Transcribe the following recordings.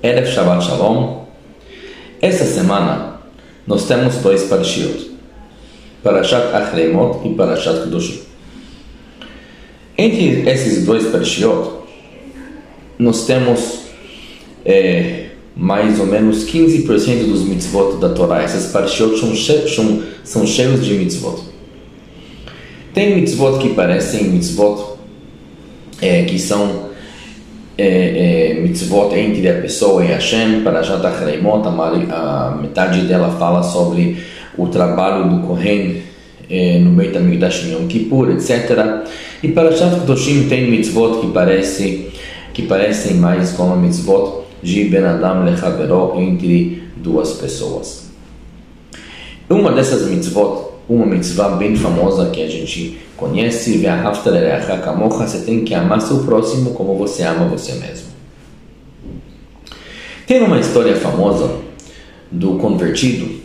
Erev Shabbat Shalom. Essa semana nós temos dois Parshiot, Parashat Achrei Mot e Parashat Kedoshim. Entre esses dois Parshiot, nós temos mais ou menos 15% dos mitzvot da Torá. Esses Parshiot são cheios de mitzvot. Tem mitzvot que parecem mitzvot que são mitzvot entre a pessoa e Hashem. Parashat Achrei Mot, a metade dela fala sobre o trabalho do Kohen no Beit HaMikdash em Yom Kippur, etc. E Parashat Kedoshim tem mitzvot que parecem mais como mitzvot de Ben Adam Lechavero, entre duas pessoas. Uma dessas mitzvot, uma mitzvah bem famosa que a gente conhece, Ve'ahavta lereacha kamocha, você tem que amar seu próximo como você ama você mesmo. Tem uma história famosa do convertido,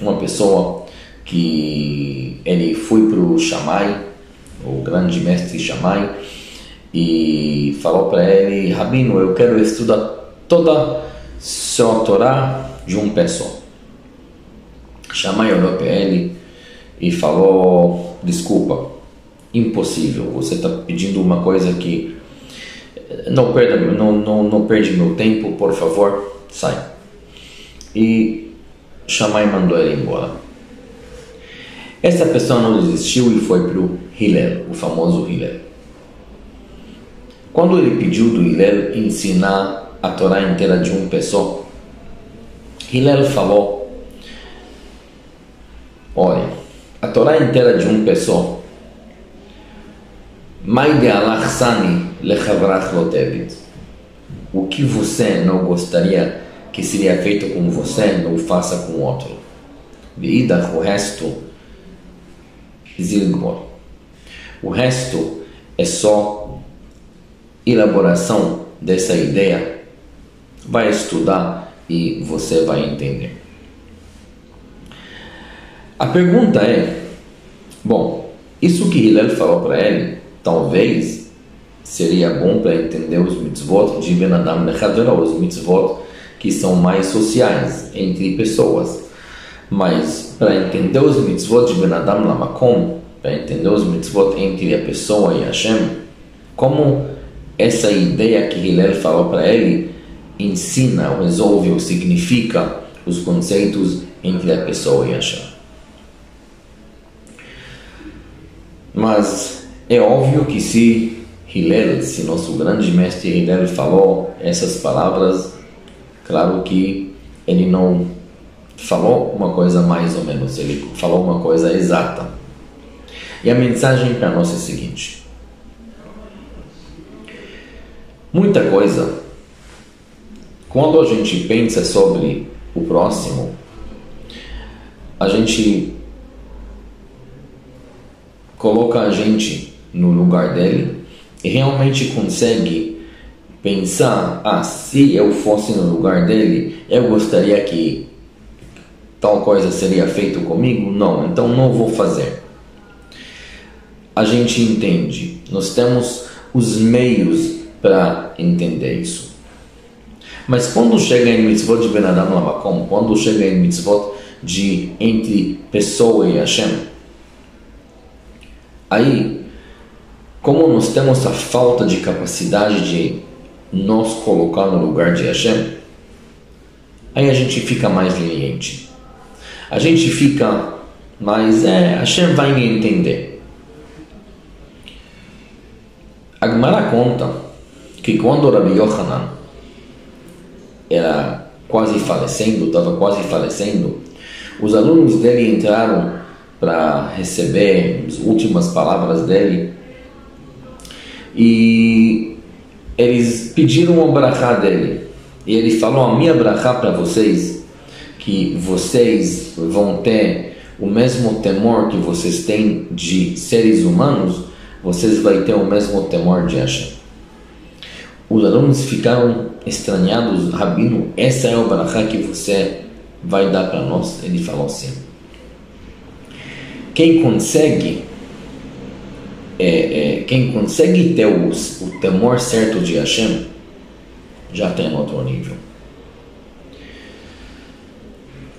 uma pessoa que ele foi para o Shammai, o grande mestre Shammai, e falou para ele: Rabino, eu quero estudar toda a sua Torá de um pé só. Shammai olhou para ele e falou: desculpa, impossível, você está pedindo uma coisa que não perde meu tempo, por favor, sai. E Shammai mandou ele embora. Essa pessoa não desistiu e foi para o Hillel, o famoso Hillel. Quando ele pediu do Hillel ensinar a Torá inteira de um pé só, Hillel falou: olha, a Torá inteira de um pé só, o que você não gostaria que seria feito com você, não faça com outro. O resto, zilgmor. O resto é só elaboração dessa ideia. Vai estudar e você vai entender. A pergunta é, bom, isso que Hillel falou para ele, talvez seria bom para entender os mitzvot de Ben Adam Lechavero, os mitzvot que são mais sociais, entre pessoas. Mas para entender os mitzvot de Ben Adam Lamakom, para entender os mitzvot entre a pessoa e Hashem, como essa ideia que Hillel falou para ele ensina, ou resolve, ou significa os conceitos entre a pessoa e Hashem. Mas é óbvio que se nosso grande mestre Hillel falou essas palavras, claro que ele não falou uma coisa mais ou menos, ele falou uma coisa exata. E a mensagem para nós é a seguinte: muita coisa, quando a gente pensa sobre o próximo, a gente coloca a gente no lugar dele e realmente consegue pensar: se eu fosse no lugar dele, eu gostaria que tal coisa seria feito comigo? Não, então não vou fazer. A gente entende, nós temos os meios para entender isso. Mas quando chega em mitzvot de Ben Adam Lamakom, quando chega em mitzvot de entre pessoa e Hashem, aí, como nós temos a falta de capacidade de nos colocar no lugar de Hashem, aí a gente fica mais leniente. A gente fica mais, Hashem vai me entender. A Gemara conta que quando Rabbi Yochanan estava quase falecendo, os alunos dele entraram para receber as últimas palavras dele e eles pediram o brachá dele. E ele falou: a minha brachá para vocês, que vocês vão ter o mesmo temor que vocês têm de seres humanos, vocês vão ter o mesmo temor de Hashem. Os alunos ficaram estranhados: Rabino, essa é o brachá que você vai dar para nós? Ele falou assim: quem consegue ter o temor certo de Hashem, já tem outro nível.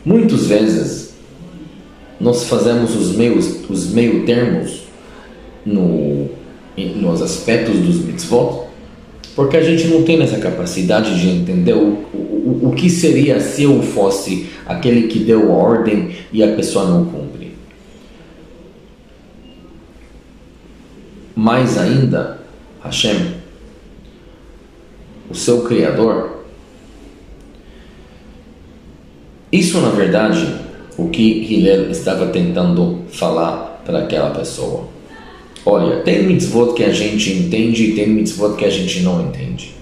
Muitas vezes nós fazemos os meio termos nos aspectos dos mitzvot, porque a gente não tem essa capacidade de entender o que seria se eu fosse aquele que deu a ordem e a pessoa não cumpre. Mais ainda, Hashem, o seu Criador, isso na verdade o que Hillel estava tentando falar para aquela pessoa. Olha, tem mitzvot que a gente entende e tem mitzvot que a gente não entende.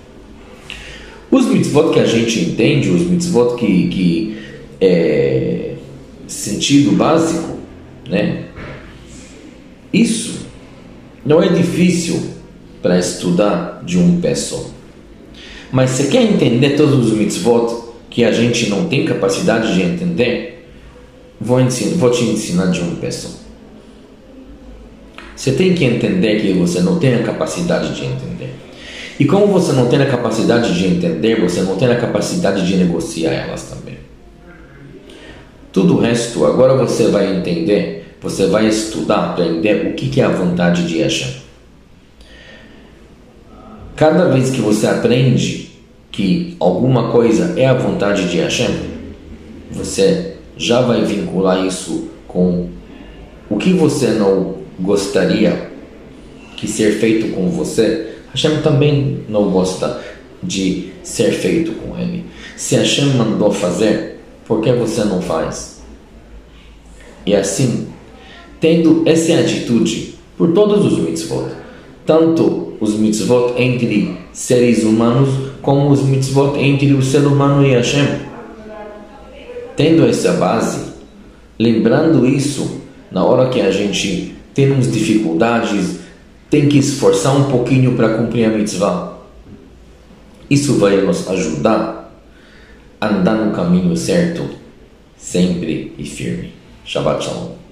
Os mitzvot que a gente entende, os mitzvot que é sentido básico, né? Isso não é difícil para estudar de um pé só. Mas se quer entender todos os mitzvot que a gente não tem capacidade de entender, vou te ensinar de um pé só. Você tem que entender que você não tem a capacidade de entender. E como você não tem a capacidade de entender, você não tem a capacidade de negociar elas também. Tudo o resto, agora você vai entender, você vai estudar, aprender o que é a vontade de Hashem. Cada vez que você aprende que alguma coisa é a vontade de Hashem, você já vai vincular isso com o que você não gostaria que ser feito com você. Hashem também não gosta de ser feito com ele. Se Hashem mandou fazer, por que você não faz? E assim, tendo essa atitude por todos os mitzvot, tanto os mitzvot entre seres humanos, como os mitzvot entre o ser humano e Hashem, tendo essa base, lembrando isso, na hora que a gente tem umas dificuldades, tem que esforçar um pouquinho para cumprir a mitzvah, isso vai nos ajudar a andar no caminho certo, sempre e firme. Shabbat Shalom.